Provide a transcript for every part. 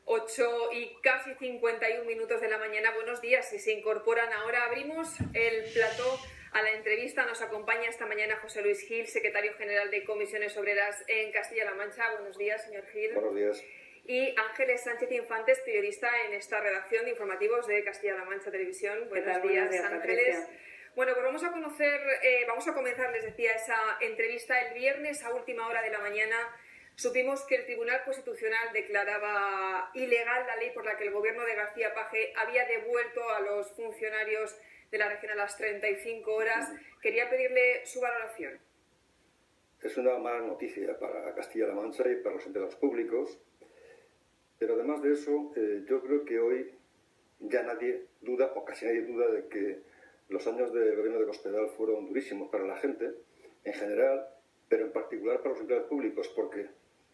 8 y casi 51 minutos de la mañana. Buenos días, si se incorporan ahora. Abrimos el plató a la entrevista. Nos acompaña esta mañana José Luis Gil, secretario general de Comisiones Obreras en Castilla-La Mancha. Buenos días, señor Gil. Buenos días. Y Ángeles Sánchez Infantes, periodista en esta redacción de informativos de Castilla-La Mancha Televisión. Buenos días, Ángeles. Patricia. Bueno, pues vamos a comenzar, les decía, esa entrevista. El viernes a última hora de la mañana supimos que el Tribunal Constitucional declaraba ilegal la ley por la que el gobierno de García Paje había devuelto a los funcionarios de la región a las 35 horas. Quería pedirle su valoración. Es una mala noticia para Castilla-La Mancha y para los empleados públicos, pero además de eso, yo creo que hoy ya nadie duda, o casi nadie duda, de que los años de gobierno de Cospedal fueron durísimos para la gente, en general, pero en particular para los empleados públicos, porque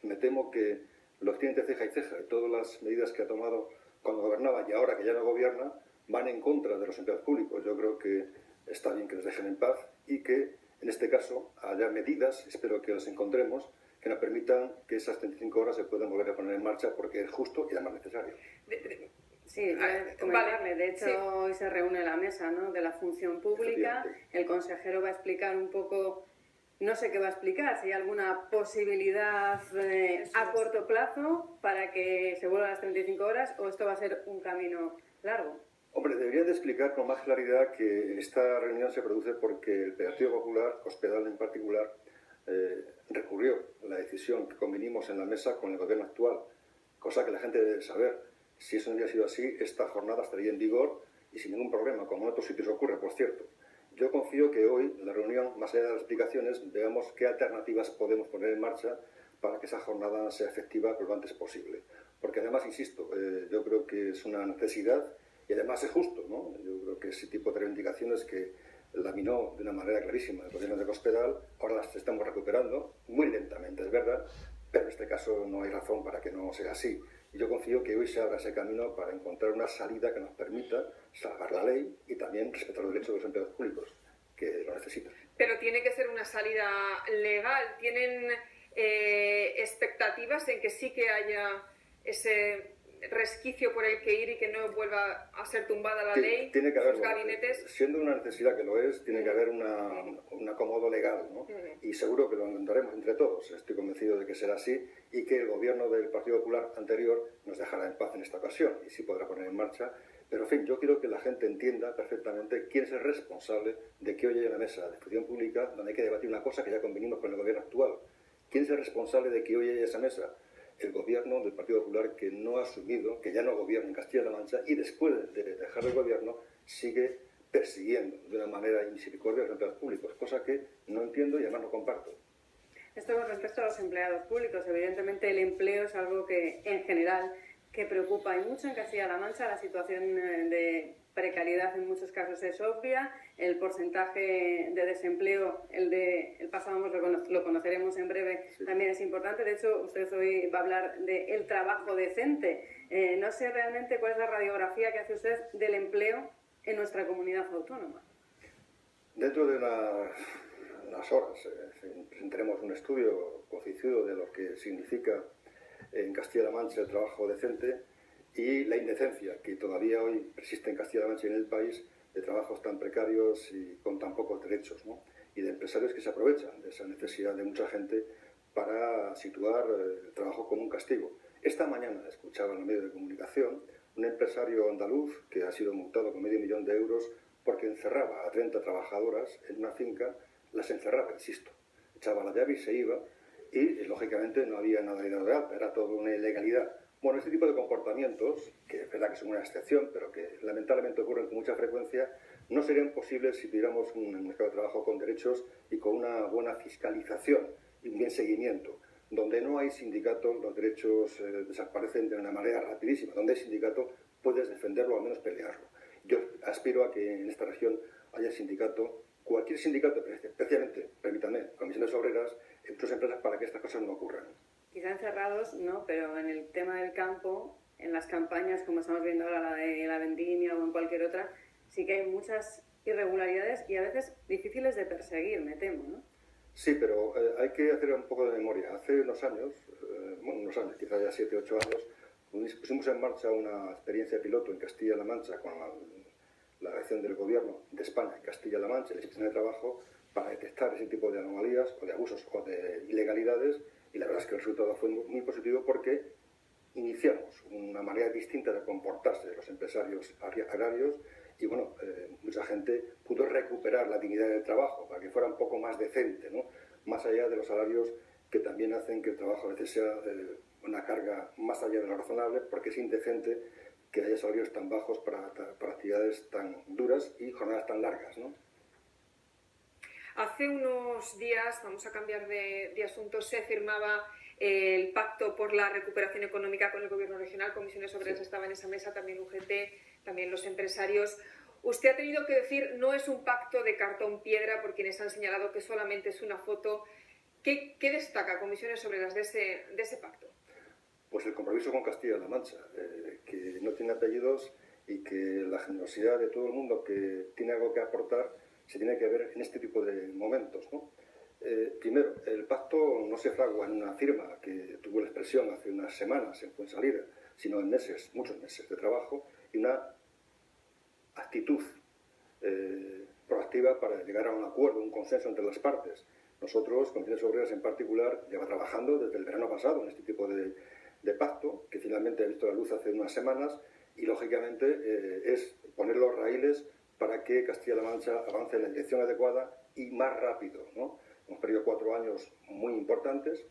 me temo que los tienen de ceja y ceja, y todas las medidas que ha tomado cuando gobernaba y ahora que ya no gobierna, van en contra de los empleados públicos. Yo creo que está bien que les dejen en paz y que, en este caso, haya medidas, espero que las encontremos, que nos permitan que esas 35 horas se puedan volver a poner en marcha, porque es justo y además necesario. Sí, comentarle. De hecho, sí. Hoy se reúne la mesa, ¿no?, de la función pública. El consejero va a explicar un poco, no sé qué va a explicar, si hay alguna posibilidad a corto plazo para que se vuelva a las 35 horas o esto va a ser un camino largo. Hombre, deberían de explicar con más claridad que esta reunión se produce porque el Partido Popular, Cospedal en particular, recurrió la decisión que convinimos en la mesa con el gobierno actual, cosa que la gente debe saber. Si eso no hubiera sido así, esta jornada estaría en vigor y sin ningún problema, como en otros sitios ocurre, por cierto. Yo confío que hoy, en la reunión, más allá de las explicaciones, veamos qué alternativas podemos poner en marcha para que esa jornada sea efectiva lo antes posible. Porque además, insisto, yo creo que es una necesidad y además es justo, ¿no? Yo creo que ese tipo de reivindicaciones que laminó de una manera clarísima el gobierno de Cospedal, ahora las estamos recuperando, muy lentamente, es verdad, pero en este caso no hay razón para que no sea así. Y yo confío que hoy se abra ese camino para encontrar una salida que nos permita salvar la ley y también respetar los derechos de los empleados públicos, que lo necesitan. Pero tiene que ser una salida legal. ¿Tienen expectativas en que sí que haya ese resquicio por el que ir y que no vuelva a ser tumbada la ley? Tiene que haber, sus gabinetes. Siendo una necesidad que lo es, tiene que haber un acomodo legal, ¿no? Y seguro que lo encontraremos entre todos. Estoy convencido de que será así y que el gobierno del Partido Popular anterior nos dejará en paz en esta ocasión y sí podrá poner en marcha. Pero, en fin, yo quiero que la gente entienda perfectamente quién es el responsable de que hoy haya una mesa de función pública donde hay que debatir una cosa que ya convenimos con el gobierno actual. ¿Quién es el responsable de que hoy haya esa mesa? El gobierno del Partido Popular, que no ha asumido, que ya no gobierna en Castilla-La Mancha y después de dejar el gobierno sigue persiguiendo de una manera inmisericordia a los empleados públicos, cosa que no entiendo y además no comparto. Esto con respecto a los empleados públicos. Evidentemente el empleo es algo que en general que preocupa y mucho en Castilla-La Mancha. La situación de precariedad en muchos casos es obvia. El porcentaje de desempleo, el pasado lo conoceremos en breve, también es importante. De hecho, usted hoy va a hablar del trabajo decente. No sé realmente cuál es la radiografía que hace usted del empleo en nuestra comunidad autónoma. Dentro de unas horas presentaremos un estudio concienzudo de lo que significa en Castilla-La Mancha el trabajo decente y la indecencia que todavía hoy persiste en Castilla-La Mancha y en el país, de trabajos tan precarios y con tan pocos derechos, ¿no? Y de empresarios que se aprovechan de esa necesidad de mucha gente para situar el trabajo como un castigo. Esta mañana escuchaba en los medios de comunicación un empresario andaluz que ha sido multado con $500.000 euros porque encerraba a 30 trabajadoras en una finca, las encerraba, insisto, echaba la llave y se iba, y lógicamente no había nada de alta, era toda una ilegalidad. Bueno, este tipo de comportamientos, que es verdad que son una excepción, pero que lamentablemente ocurren con mucha frecuencia, no serían posibles si tuviéramos un mercado de trabajo con derechos y con una buena fiscalización y un buen seguimiento. Donde no hay sindicato, los derechos desaparecen de una manera rapidísima. Donde hay sindicato, puedes defenderlo o al menos pelearlo. Yo aspiro a que en esta región haya sindicato, cualquier sindicato, especialmente, permítanme, comisiones obreras, en tus empresas, para que estas cosas no ocurran. Quizá encerrados, no, pero en el tema del campo, en las campañas, como estamos viendo ahora, la de la vendimia o en cualquier otra, sí que hay muchas irregularidades y a veces difíciles de perseguir, me temo, ¿no? Sí, pero hay que hacer un poco de memoria. Hace unos años, quizás ya 7 u 8 años, Pusimos en marcha una experiencia piloto en Castilla-La Mancha con la acción del Gobierno de España en Castilla-La Mancha, la Inspección de Trabajo, para detectar ese tipo de anomalías o de abusos o de ilegalidades, y la verdad es que el resultado fue muy positivo porque iniciamos una manera distinta de comportarse de los empresarios agrarios y bueno, mucha gente pudo recuperar la dignidad del trabajo para que fuera un poco más decente, ¿no? Más allá de los salarios que también hacen que el trabajo a veces sea una carga más allá de lo razonable, porque es indecente que haya salarios tan bajos para actividades tan duras y jornadas tan largas, ¿no? Hace unos días, vamos a cambiar de asunto, se firmaba el Pacto por la Recuperación Económica con el Gobierno regional, Comisiones Obreras estaba en esa mesa, también UGT, también los empresarios. Usted ha tenido que decir, no es un pacto de cartón piedra, por quienes han señalado que solamente es una foto. ¿Qué destaca Comisiones Obreras de ese pacto? Pues el compromiso con Castilla-La Mancha, que no tiene apellidos y que la generosidad de todo el mundo que tiene algo que aportar se tiene que ver en este tipo de momentos, ¿no? Primero, el pacto no se fragua en una firma que tuvo la expresión hace unas semanas en Fuensalida, sino en meses, muchos meses de trabajo y una actitud proactiva para llegar a un acuerdo, un consenso entre las partes. Nosotros, Comisiones Obreras en particular, lleva trabajando desde el verano pasado en este tipo de pacto, que finalmente ha visto la luz hace unas semanas, y lógicamente es poner los raíles para que Castilla-La Mancha avance en la dirección adecuada y más rápido, ¿no? Hemos perdido 4 años muy importantes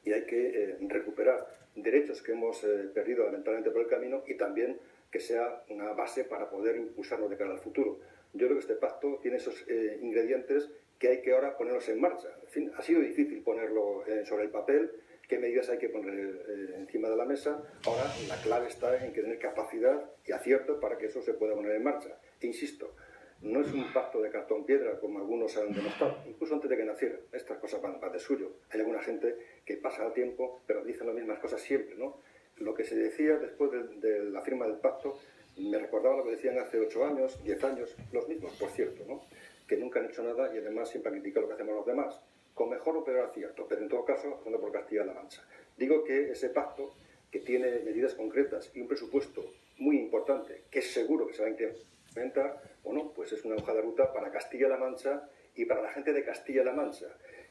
y hay que recuperar derechos que hemos perdido lamentablemente por el camino y también que sea una base para poder impulsarnos de cara al futuro. Yo creo que este pacto tiene esos ingredientes que hay que ahora ponerlos en marcha. En fin, ha sido difícil ponerlo sobre el papel, qué medidas hay que poner encima de la mesa. Ahora la clave está en que tener capacidad y acierto para que eso se pueda poner en marcha. E insisto, no es un pacto de cartón piedra como algunos han demostrado, incluso antes de que naciera. Estas cosas van de suyo. Hay alguna gente que pasa el tiempo, pero dicen las mismas cosas siempre, ¿no? Lo que se decía después de la firma del pacto me recordaba lo que decían hace 8 años, 10 años, los mismos, por cierto, ¿no? Que nunca han hecho nada y además siempre han criticado lo que hacemos los demás, con mejor o peor acierto, pero en todo caso, pasando por Castilla-La Mancha. Digo que ese pacto, que tiene medidas concretas y un presupuesto muy importante, que es seguro que se va a implementar, bueno, pues es una hoja de ruta para Castilla-La Mancha y para la gente de Castilla-La Mancha,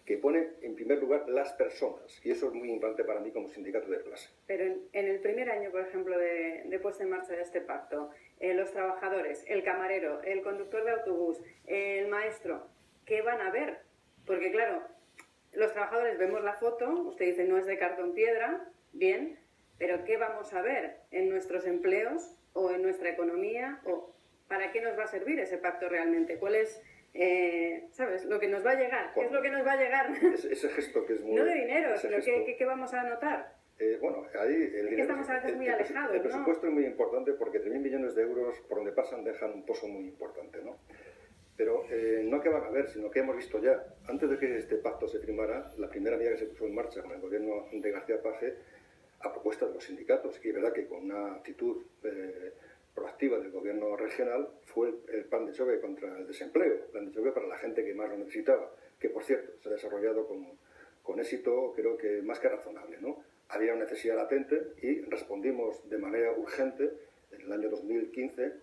que pone en primer lugar las personas, y eso es muy importante para mí como sindicato de clase. Pero en el primer año, por ejemplo, de puesta en marcha de este pacto, los trabajadores, el camarero, el conductor de autobús, el maestro, ¿qué van a ver? Porque claro, los trabajadores vemos la foto, usted dice no es de cartón piedra, bien, pero ¿qué vamos a ver en nuestros empleos o en nuestra economía? ¿O para qué nos va a servir ese pacto realmente? ¿Cuál es, sabes, lo que nos va a llegar? ¿Qué es lo que nos va a llegar? Ese gesto que es muy... No de dinero, sino ¿qué vamos a notar? Bueno, ahí es que estamos a veces muy alejados, el presupuesto es muy importante porque 3.000 millones de euros por donde pasan dejan un pozo muy importante, ¿no? Pero no que van a ver, sino que hemos visto ya, antes de que este pacto se firmara, la primera medida que se puso en marcha con el gobierno de García Page, a propuesta de los sindicatos, y es verdad que con una actitud proactiva del gobierno regional, fue el plan de choque contra el desempleo, el plan de choque para la gente que más lo necesitaba, que por cierto se ha desarrollado con éxito, creo que más que razonable, ¿no? Había una necesidad latente y respondimos de manera urgente en el año 2015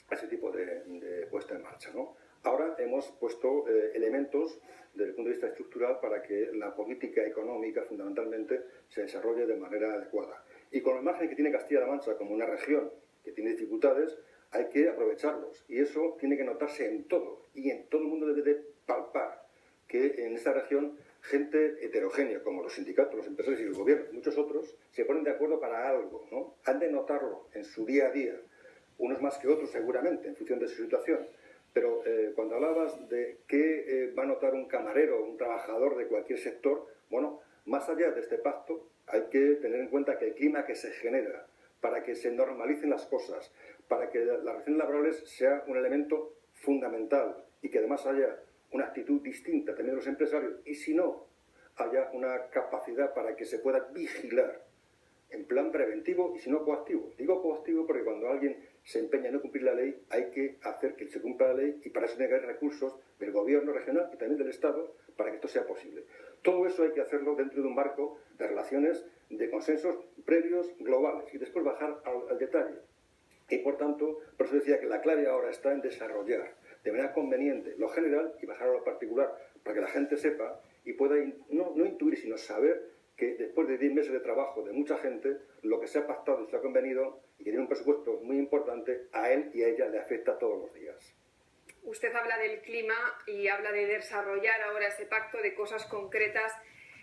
a ese tipo de puesta en marcha, ¿no? Ahora hemos puesto elementos desde el punto de vista estructural para que la política económica fundamentalmente se desarrolle de manera adecuada. Y con la imagen que tiene Castilla-La Mancha como una región que tiene dificultades, hay que aprovecharlos. Y eso tiene que notarse en todo. Y en todo el mundo debe de palpar que en esta región gente heterogénea, como los sindicatos, los empresarios y el gobierno, y muchos otros, se ponen de acuerdo para algo, ¿no? Han de notarlo en su día a día. Unos más que otros seguramente, en función de su situación. Pero cuando hablabas de qué va a notar un camarero, un trabajador de cualquier sector, bueno, más allá de este pacto, hay que tener en cuenta que el clima que se genera para que se normalicen las cosas, para que las relaciones laborales sea un elemento fundamental y que además haya una actitud distinta también de los empresarios, y si no, haya una capacidad para que se pueda vigilar en plan preventivo y si no coactivo. Digo coactivo porque cuando alguien se empeña en no cumplir la ley, hay que hacer que se cumpla la ley y para eso tiene que haber recursos del gobierno regional y también del Estado para que esto sea posible. Todo eso hay que hacerlo dentro de un marco de relaciones de consensos previos globales y después bajar al detalle. Y por tanto, por eso decía que la clave ahora está en desarrollar de manera conveniente lo general y bajar a lo particular, para que la gente sepa y pueda no intuir, sino saber que después de 10 meses de trabajo de mucha gente, lo que se ha pactado y se ha convenido, y que tiene un presupuesto muy importante, a él y a ella le afecta todos los días. Usted habla del clima y habla de desarrollar ahora ese pacto de cosas concretas.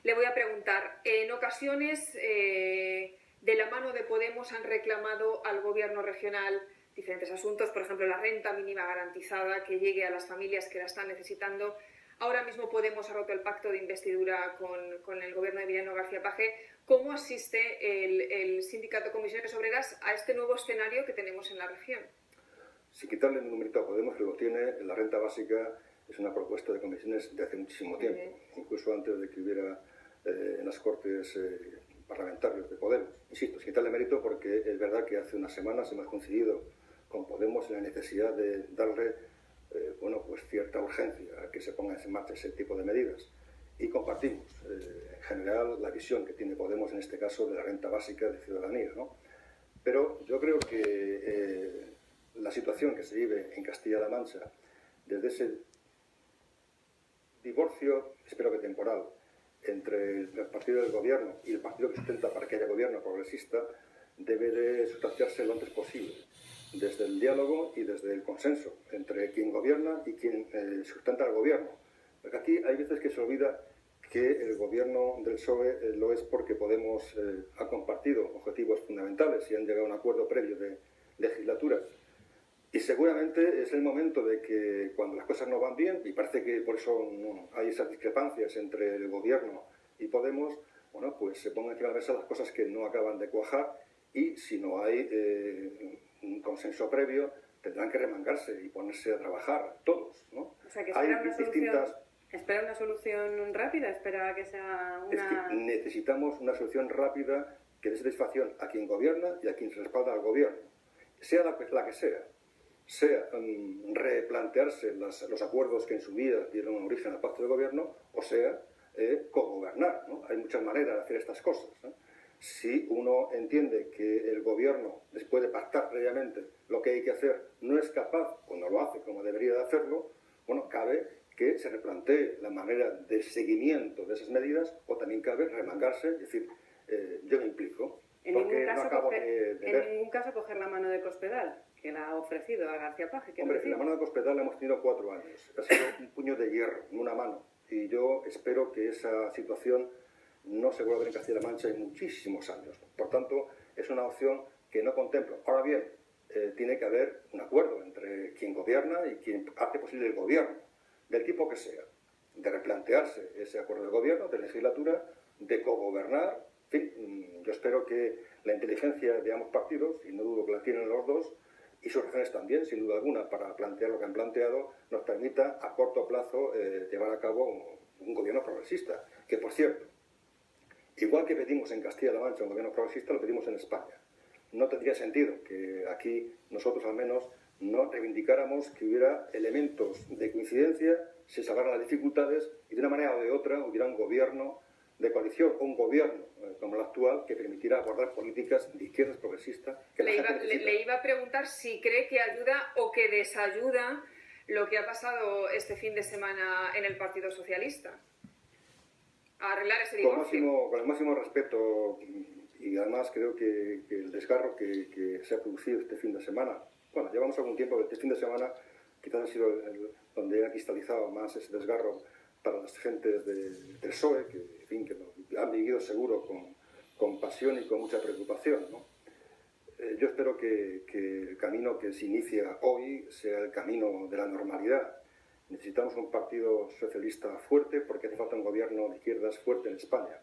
Le voy a preguntar, en ocasiones de la mano de Podemos han reclamado al gobierno regional diferentes asuntos, por ejemplo la renta mínima garantizada, que llegue a las familias que la están necesitando. Ahora mismo Podemos ha roto el pacto de investidura con el gobierno de Emiliano García Paje. ¿Cómo asiste el Sindicato de Comisiones Obreras a este nuevo escenario que tenemos en la región? Sin quitarle el numerito a Podemos, que lo tiene, la renta básica es una propuesta de comisiones de hace muchísimo tiempo, incluso antes de que hubiera en las Cortes parlamentarios de Podemos. Insisto, sin quitarle mérito, porque es verdad que hace unas semanas hemos coincidido con Podemos en la necesidad de darle pues cierta urgencia a que se pongan en marcha ese tipo de medidas. Y compartimos, en general, la visión que tiene Podemos en este caso de la renta básica de ciudadanía, ¿no? Pero yo creo que la situación que se vive en Castilla-La Mancha, desde ese divorcio, espero que temporal, entre el partido del gobierno y el partido que sustenta para que haya gobierno progresista, debe de sustanciarse lo antes posible, desde el diálogo y desde el consenso entre quien gobierna y quien sustenta al gobierno. Porque aquí hay veces que se olvida que el gobierno del PSOE lo es porque Podemos ha compartido objetivos fundamentales y han llegado a un acuerdo previo de legislatura. Y seguramente es el momento de que cuando las cosas no van bien, y parece que por eso no hay esas discrepancias entre el gobierno y Podemos, bueno, pues se pongan encima de la mesa las cosas que no acaban de cuajar, y si no hay un consenso previo, tendrán que remangarse y ponerse a trabajar todos, ¿no? O sea, que espera una solución rápida, espera que sea una... Es que necesitamos una solución rápida que dé satisfacción a quien gobierna y a quien se respalda al gobierno, sea la que sea replantearse los acuerdos que en su día dieron origen al pacto de gobierno, o sea, cogobernar, ¿no? Hay muchas maneras de hacer estas cosas, ¿no? Si uno entiende que el gobierno, después de pactar previamente lo que hay que hacer, no es capaz o no lo hace como debería de hacerlo, bueno, cabe que se replantee la manera de seguimiento de esas medidas, o también cabe remangarse, es decir, yo me implico, porque no acabo de ver. En ningún caso coger la mano de Cospedal, que la ha ofrecido a García Paje. Hombre, la mano de Cospedal la hemos tenido 4 años. Ha sido un puño de hierro, en una mano. Y yo espero que esa situación no se vuelva a ver en Castilla-La Mancha en muchísimos años. Por tanto, es una opción que no contemplo. Ahora bien, tiene que haber un acuerdo entre quien gobierna y quien hace posible el gobierno, del tipo que sea, de replantearse ese acuerdo de gobierno, de legislatura, de cogobernar. En fin, yo espero que la inteligencia de ambos partidos, y no dudo que la tienen los dos, y sus razones también, sin duda alguna, para plantear lo que han planteado, nos permita a corto plazo llevar a cabo un gobierno progresista. Que, por cierto, igual que pedimos en Castilla-La Mancha un gobierno progresista, lo pedimos en España. No tendría sentido que aquí nosotros al menos no reivindicáramos que hubiera elementos de coincidencia, se salvaran las dificultades y de una manera o de otra hubiera un gobierno de coalición o un gobierno como el actual que permitiera abordar políticas de izquierdas progresistas que le iba a preguntar si cree que ayuda o que desayuda lo que ha pasado este fin de semana en el Partido Socialista a arreglar ese divorcio. Con el máximo respeto, y además creo que el desgarro que se ha producido este fin de semana, bueno, llevamos algún tiempo, pero este fin de semana quizás ha sido donde ha cristalizado más ese desgarro para las gentes del PSOE, que, en fin, que lo han vivido seguro con pasión y con mucha preocupación, ¿no? Yo espero que el camino que se inicia hoy sea el camino de la normalidad. Necesitamos un partido socialista fuerte porque hace falta un gobierno de izquierdas fuerte en España.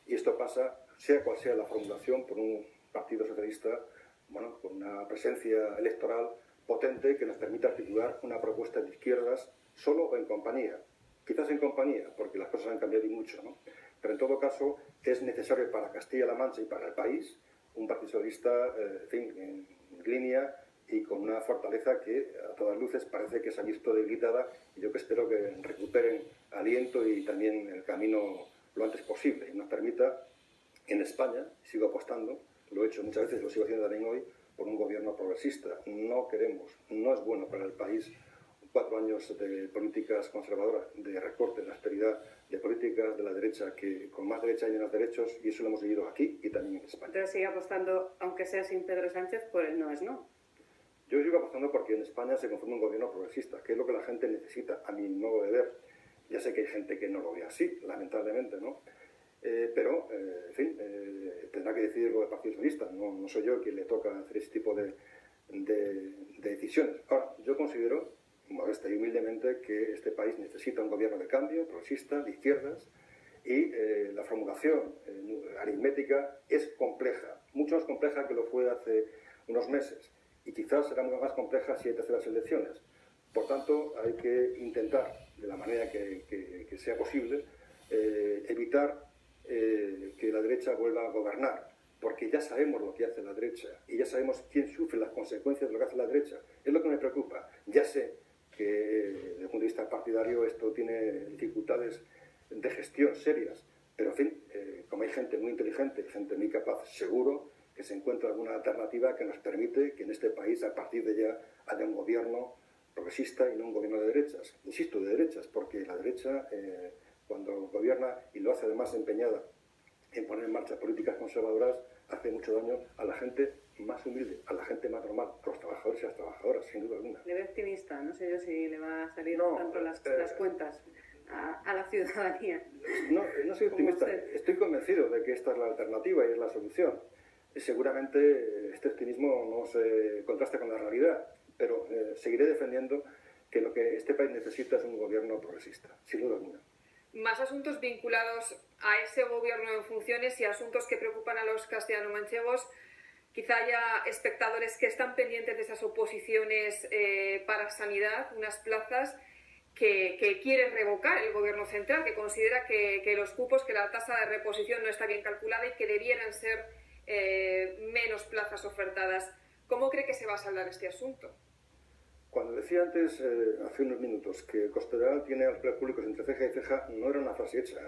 Y esto pasa, sea cual sea la formulación, por un partido socialista, bueno, con una presencia electoral potente que nos permita articular una propuesta de izquierdas solo o en compañía. Quizás en compañía, porque las cosas han cambiado y mucho, ¿no? Pero en todo caso es necesario para Castilla-La Mancha y para el país un partido socialista, en fin, en línea y con una fortaleza que a todas luces parece que se ha visto debilitada, y yo que espero que recuperen aliento y también el camino lo antes posible y nos permita En España, sigo apostando, lo he hecho muchas veces, lo sigo haciendo también hoy, por un gobierno progresista. No queremos, no es bueno para el país 4 años de políticas conservadoras, de recorte, de austeridad, de políticas de la derecha, que con más derecha hay menos derechos, y eso lo hemos vivido aquí y también en España. Entonces sigue apostando, aunque sea sin Pedro Sánchez, por el no es no. Yo sigo apostando porque en España se conforma un gobierno progresista, que es lo que la gente necesita, a mi modo de ver. Ya sé que hay gente que no lo ve así, lamentablemente, ¿no? Pero, en fin, tendrá que decidirlo el Partido Socialista. No soy yo quien le toca hacer ese tipo de decisiones. Ahora, yo considero, modesta y humildemente, que este país necesita un gobierno de cambio, progresista, de izquierdas, y la formulación aritmética es compleja, mucho más compleja que lo fue hace unos meses, y quizás será mucho más compleja si hay terceras elecciones. Por tanto, hay que intentar, de la manera que sea posible, evitar que la derecha vuelva a gobernar, porque ya sabemos lo que hace la derecha y ya sabemos quién sufre las consecuencias de lo que hace la derecha. Es lo que me preocupa. Ya sé que desde el punto de vista partidario esto tiene dificultades de gestión serias, pero en fin, como hay gente muy inteligente, gente muy capaz, seguro que se encuentra alguna alternativa que nos permite que en este país, a partir de ya, haya un gobierno progresista y no un gobierno de derechas. Insisto, de derechas, porque la derecha, cuando gobierna y lo hace además empeñada en poner en marcha políticas conservadoras, hace mucho daño a la gente más humilde, a la gente más normal, a los trabajadores y a las trabajadoras, sin duda alguna. Le veo optimista, no sé yo si le va a salir tanto las cuentas a la ciudadanía. No soy optimista, estoy convencido de que esta es la alternativa y es la solución. Seguramente este optimismo no se contrasta con la realidad, pero seguiré defendiendo que lo que este país necesita es un gobierno progresista, sin duda alguna. Más asuntos vinculados a ese gobierno en funciones y asuntos que preocupan a los castellano-manchegos. Quizá haya espectadores que están pendientes de esas oposiciones para sanidad, unas plazas que quiere revocar el gobierno central, que considera que los cupos, que la tasa de reposición no está bien calculada y que debieran ser menos plazas ofertadas. ¿Cómo cree que se va a saldar este asunto? Cuando decía antes, hace unos minutos, que Cospedal tiene a los empleados públicos entre ceja y ceja, no era una frase hecha.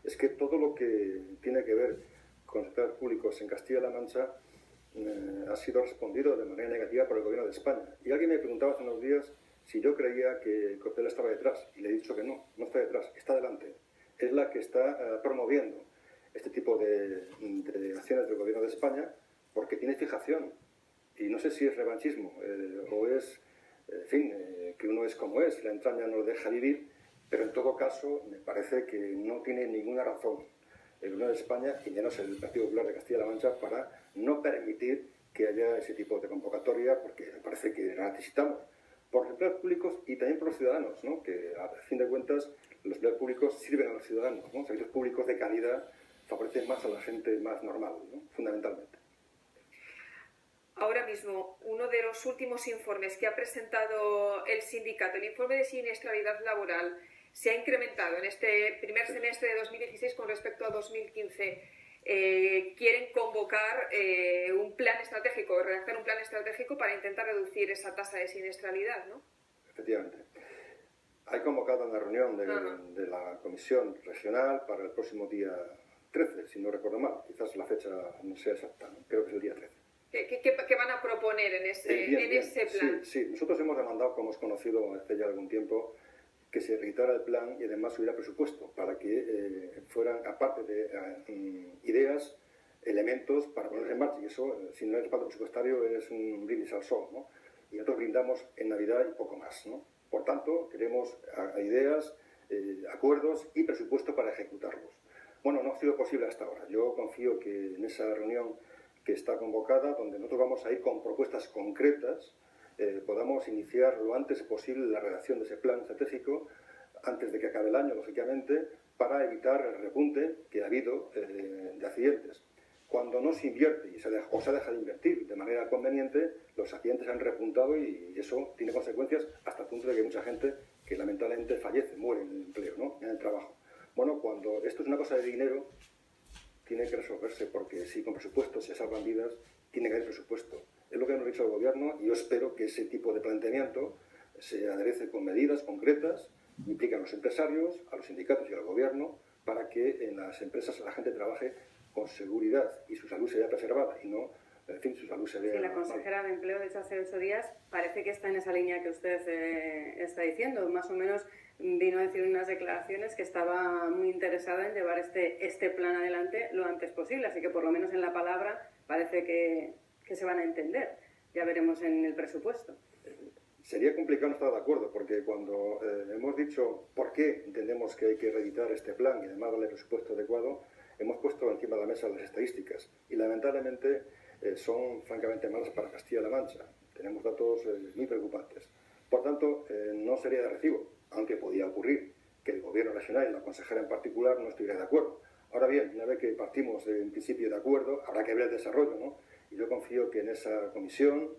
Es que todo lo que tiene que ver con los empleados públicos en Castilla-La Mancha ha sido respondido de manera negativa por el gobierno de España. Y alguien me preguntaba hace unos días si yo creía que Cospedal estaba detrás. Y le he dicho que no está detrás, está delante. Es la que está promoviendo este tipo de acciones del gobierno de España porque tiene fijación. Y no sé si es revanchismo o es... En fin, que uno es como es, la entraña no lo deja vivir, pero en todo caso me parece que no tiene ninguna razón el gobierno de España, y menos el Partido Popular de Castilla-La Mancha, para no permitir que haya ese tipo de convocatoria, porque me parece que la necesitamos por los empleados públicos y también por los ciudadanos, ¿no? Que a fin de cuentas los empleados públicos sirven a los ciudadanos, ¿no? Servicios públicos de calidad favorecen más a la gente más normal, ¿no? Fundamentalmente. Ahora mismo, uno de los últimos informes que ha presentado el sindicato, el informe de siniestralidad laboral, se ha incrementado en este primer semestre de 2016 con respecto a 2015. Quieren convocar un plan estratégico, redactar un plan estratégico para intentar reducir esa tasa de siniestralidad, ¿no? Efectivamente. Hay convocado una reunión de la Comisión Regional para el próximo día 13, si no recuerdo mal. Quizás la fecha no sea exacta, ¿no? Creo que es el día 13. ¿Qué van a proponer en ese plan? Sí, nosotros hemos demandado, como hemos conocido hace ya algún tiempo, que se reeditara el plan y además hubiera presupuesto para que fueran, aparte de ideas, elementos para ponerse en marcha. Y eso, si no es respaldo presupuestario, es un brindis al sol, ¿no? Y nosotros brindamos en Navidad y poco más, ¿no? Por tanto, queremos ideas, acuerdos y presupuesto para ejecutarlos. Bueno, no ha sido posible hasta ahora. Yo confío que en esa reunión que está convocada, donde nosotros vamos a ir con propuestas concretas, podamos iniciar lo antes posible la redacción de ese plan estratégico, antes de que acabe el año, lógicamente, para evitar el repunte que ha habido de accidentes. Cuando no se invierte o se deja de invertir de manera conveniente, los accidentes han repuntado y eso tiene consecuencias hasta el punto de que hay mucha gente que lamentablemente fallece, muere en el empleo, ¿no? En el trabajo. Bueno, cuando esto es una cosa de dinero, tiene que resolverse, porque si con presupuesto se salvan vidas, tiene que haber presupuesto. Es lo que hemos dicho al gobierno y yo espero que ese tipo de planteamiento se aderece con medidas concretas, implican a los empresarios, a los sindicatos y al gobierno, para que en las empresas la gente trabaje con seguridad y su salud se vea preservada y no, en fin, su salud se vea... Sí, la consejera de Empleo, de hecho, hace 8 días parece que está en esa línea que usted está diciendo. Más o menos vino a decir unas declaraciones que estaba muy interesada en llevar este plan adelante lo antes posible. Así que, por lo menos en la palabra, parece que se van a entender. Ya veremos en el presupuesto. Sería complicado no estar de acuerdo, porque cuando hemos dicho por qué entendemos que hay que reeditar este plan y además darle presupuesto adecuado, hemos puesto encima de la mesa las estadísticas y lamentablemente son francamente malas para Castilla-La Mancha. Tenemos datos muy preocupantes. Por tanto, no sería de recibo, aunque podía ocurrir que el gobierno regional y la consejera en particular no estuvieran de acuerdo. Ahora bien, una vez que partimos de un principio de acuerdo, habrá que ver el desarrollo, ¿no? Y yo confío que en esa comisión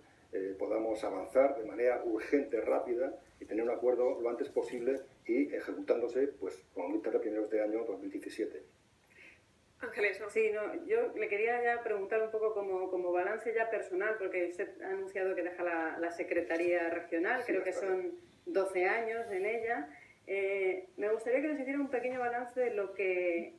podamos avanzar de manera urgente, rápida y tener un acuerdo lo antes posible y ejecutándose, pues, como muy tarde, primeros de año 2017. Ángeles, ¿no? Sí, no, yo le quería ya preguntar un poco como balance ya personal, porque usted ha anunciado que deja la Secretaría Regional, sí, creo que son 12 años en ella. Me gustaría que nos hiciera un pequeño balance de lo que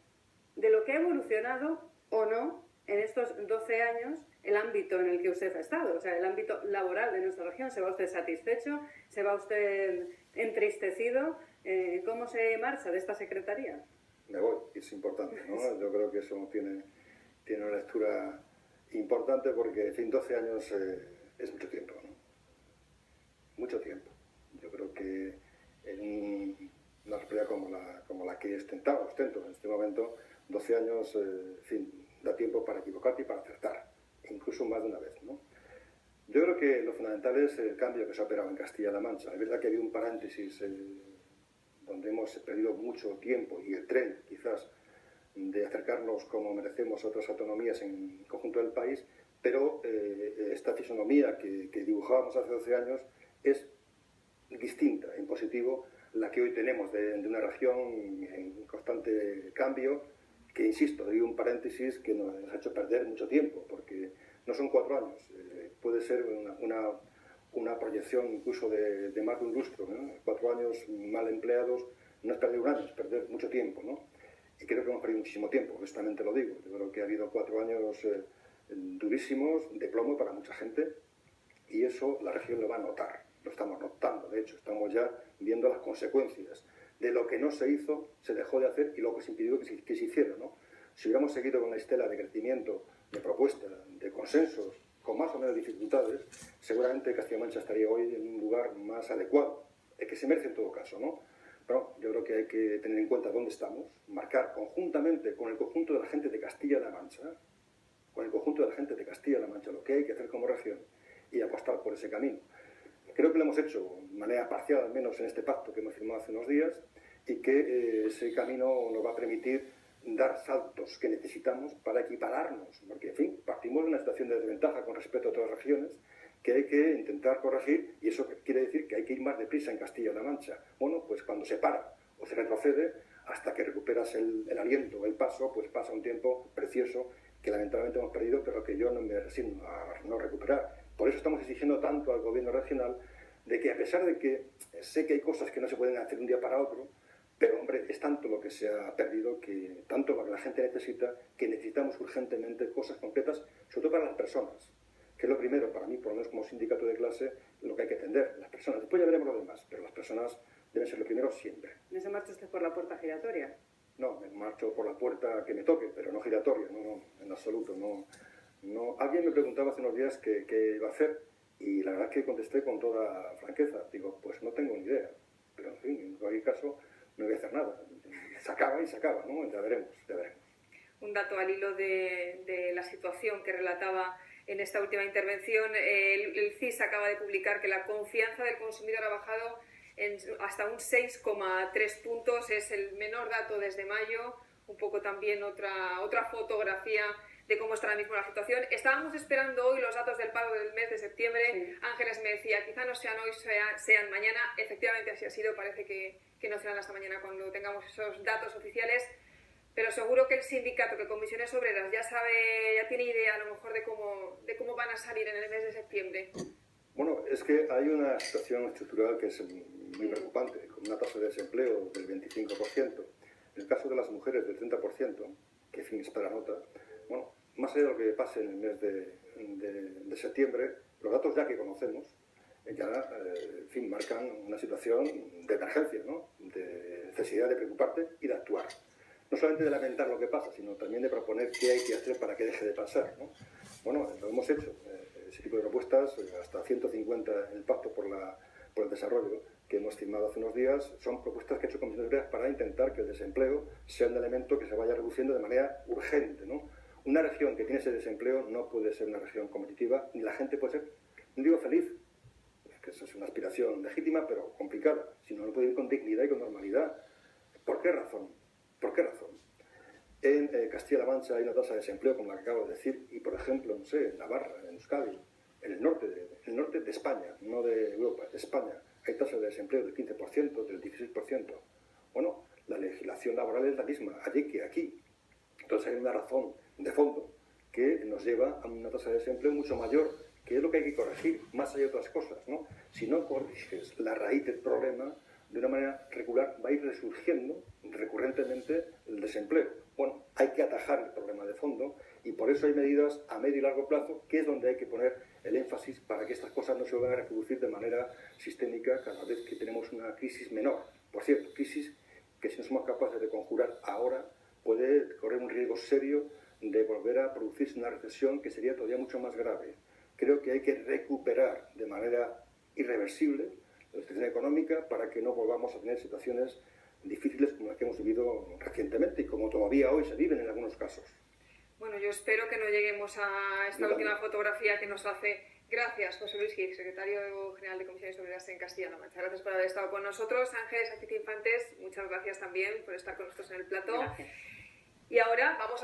ha evolucionado o no en estos 12 años el ámbito en el que usted ha estado, o sea, el ámbito laboral de nuestra región. ¿Se va usted satisfecho? ¿Se va usted entristecido? ¿Cómo se marcha de esta secretaría? Me voy, es importante, ¿no? Yo creo que eso tiene una lectura importante porque, en fin, 12 años es mucho tiempo, ¿no? Mucho tiempo. Yo creo que en una responsabilidad como la que ostento en este momento, 12 años, en fin, da tiempo para equivocarte y para acertar, incluso más de una vez, ¿no? Yo creo que lo fundamental es el cambio que se ha operado en Castilla-La Mancha. Es verdad que ha habido un paréntesis donde hemos perdido mucho tiempo y el tren, quizás, de acercarnos como merecemos a otras autonomías en el conjunto del país, pero esta fisonomía que dibujábamos hace 12 años es distinta, en positivo, la que hoy tenemos de una región en constante cambio, que, insisto, hay un paréntesis que nos ha hecho perder mucho tiempo, porque no son 4 años, puede ser una proyección incluso de más de un lustro, ¿no? 4 años mal empleados no es perder un año, es perder mucho tiempo, ¿no? Y creo que hemos perdido muchísimo tiempo, honestamente lo digo. Yo creo que ha habido 4 años durísimos, de plomo para mucha gente, y eso la región lo va a notar, lo estamos notando, de hecho, estamos ya viendo las consecuencias de lo que no se hizo, se dejó de hacer y lo que se impidió que se hiciera, ¿no? Si hubiéramos seguido con la estela de crecimiento, de propuestas, de consensos, con más o menos dificultades, seguramente Castilla-La Mancha estaría hoy en un lugar más adecuado, el que se merece en todo caso, ¿no? Pero yo creo que hay que tener en cuenta dónde estamos, marcar conjuntamente con el conjunto de la gente de Castilla-La Mancha, lo que hay que hacer como región y apostar por ese camino. Creo que lo hemos hecho de manera parcial, al menos en este pacto que hemos firmado hace unos días, y que ese camino nos va a permitir dar saltos que necesitamos para equipararnos, porque, en fin, partimos de una situación de desventaja con respecto a otras regiones que hay que intentar corregir, y eso quiere decir que hay que ir más deprisa en Castilla-La Mancha. Bueno, pues cuando se para o se retrocede, hasta que recuperas el aliento o el paso, pues pasa un tiempo precioso que lamentablemente hemos perdido, pero que yo no me resigno a no recuperar. Por eso estamos exigiendo tanto al gobierno regional de que, a pesar de que sé que hay cosas que no se pueden hacer de un día para otro, pero, hombre, es tanto lo que se ha perdido, tanto lo que la gente necesita, que necesitamos urgentemente cosas concretas, sobre todo para las personas, que es lo primero, para mí, por lo menos como sindicato de clase, lo que hay que atender, las personas. Después ya veremos lo demás, pero las personas deben ser lo primero siempre. ¿No se marcha usted por la puerta giratoria? No, me marcho por la puerta que me toque, pero no giratoria, no, en absoluto, no. Alguien me preguntaba hace unos días qué iba a hacer, y la verdad es que contesté con toda franqueza. Digo, pues no tengo ni idea, pero, en fin, en cualquier caso no voy a hacer nada. Se acaba y se acaba, ¿no? Ya veremos. Un dato al hilo de la situación que relataba en esta última intervención. El CIS acaba de publicar que la confianza del consumidor ha bajado hasta un 6,3 puntos. Es el menor dato desde mayo. Un poco también otra fotografía de cómo está ahora mismo la situación. Estábamos esperando hoy los datos del paro del mes de septiembre. Sí. Ángeles me decía, quizá no sean hoy, sean mañana. Efectivamente así ha sido. Parece que no serán hasta mañana cuando tengamos esos datos oficiales. Pero seguro que el sindicato, que Comisiones Obreras, ya tiene idea a lo mejor de cómo van a salir en el mes de septiembre. Bueno, es que hay una situación estructural que es muy preocupante, con una tasa de desempleo del 25%. En el caso de las mujeres del 30%, que, en fin, es para nota, Bueno, más allá de lo que pase en el mes de septiembre, los datos ya que conocemos ya, en fin, marcan una situación de emergencia, ¿no? De necesidad de preocuparte y de actuar. No solamente de lamentar lo que pasa, sino también de proponer qué hay que hacer para que deje de pasar, ¿no? Bueno, lo hemos hecho, ese tipo de propuestas, hasta 150 en el Pacto por el Desarrollo, que hemos firmado hace unos días, son propuestas que ha hecho Comisiones Obreras para intentar que el desempleo sea un elemento que se vaya reduciendo de manera urgente, ¿no? Una región que tiene ese desempleo no puede ser una región competitiva, ni la gente puede ser, no digo feliz, que eso es una aspiración legítima, pero complicada, sino no puede ir con dignidad y con normalidad. ¿Por qué razón? ¿Por qué razón? En Castilla-La Mancha hay una tasa de desempleo, como la que acabo de decir, y por ejemplo, no sé, en Navarra, en Euskadi, en el norte de España, no de Europa, de España, hay tasas de desempleo del 15%, del 16%. Bueno, la legislación laboral es la misma allí que aquí. Entonces hay una razón de fondo que nos lleva a una tasa de desempleo mucho mayor, que es lo que hay que corregir, más allá de otras cosas, ¿no? Si no corriges la raíz del problema, de una manera regular va a ir resurgiendo recurrentemente el desempleo. Bueno, hay que atajar el problema de fondo y por eso hay medidas a medio y largo plazo, que es donde hay que poner el énfasis para que estas cosas no se vayan a reproducir de manera sistémica cada vez que tenemos una crisis menor. Por cierto, crisis que si no somos capaces de conjurar ahora puede correr un riesgo serio de volver a producirse una recesión que sería todavía mucho más grave. Creo que hay que recuperar de manera irreversible la situación económica para que no volvamos a tener situaciones difíciles como las que hemos vivido recientemente y como todavía hoy se viven en algunos casos. Bueno, yo espero que no lleguemos a esta última fotografía que nos hace. Gracias, José Luis Gil, secretario general de Comisiones Obreras en Castilla-La Mancha. Gracias por haber estado con nosotros. Ángeles Sánchez Infantes, muchas gracias también por estar con nosotros en el plató. Gracias. Y ahora vamos a